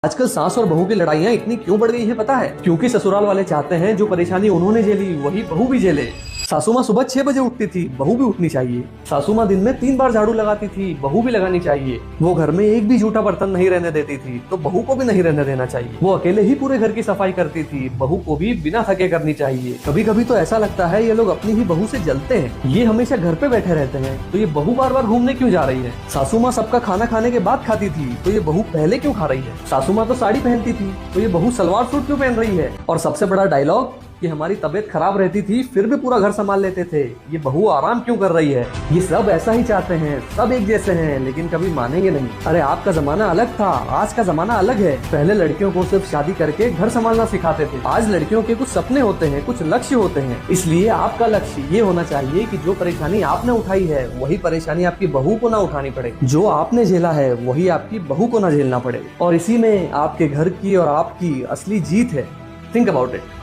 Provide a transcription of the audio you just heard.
आजकल सास और बहू की लड़ाइयाँ इतनी क्यों बढ़ गई है पता है? क्योंकि ससुराल वाले चाहते हैं जो परेशानी उन्होंने झेली वही बहू भी झेले। सासू माँ सुबह 6 बजे उठती थी, बहू भी उठनी चाहिए। सासू माँ दिन में 3 बार झाड़ू लगाती थी, बहू भी लगानी चाहिए। वो घर में एक भी झूठा बर्तन नहीं रहने देती थी, तो बहू को भी नहीं रहने देना चाहिए। वो अकेले ही पूरे घर की सफाई करती थी, बहू को भी बिना थके करनी चाहिए। कभी कभी तो ऐसा लगता है ये लोग अपनी ही बहू से जलते हैं। ये हमेशा घर पे बैठे रहते हैं, तो ये बहू बार बार घूमने क्यों जा रही है? सासू माँ सबका खाना खाने के बाद खाती थी, तो ये बहू पहले क्यों खा रही है? सासू माँ तो साड़ी पहनती थी, तो ये बहू सलवार सूट क्यों पहन रही है? और सबसे बड़ा डायलॉग कि हमारी तबीयत खराब रहती थी फिर भी पूरा घर संभाल लेते थे, ये बहू आराम क्यों कर रही है? ये सब ऐसा ही चाहते हैं, सब एक जैसे हैं, लेकिन कभी मानेंगे नहीं। अरे आपका जमाना अलग था, आज का जमाना अलग है। पहले लड़कियों को सिर्फ शादी करके घर संभालना सिखाते थे, आज लड़कियों के कुछ सपने होते हैं, कुछ लक्ष्य होते हैं। इसलिए आपका लक्ष्य ये होना चाहिए कि जो परेशानी आपने उठाई है वही परेशानी आपकी बहू को ना उठानी पड़े, जो आपने झेला है वही आपकी बहू को ना झेलना पड़े। और इसी में आपके घर की और आपकी असली जीत है। Think about it.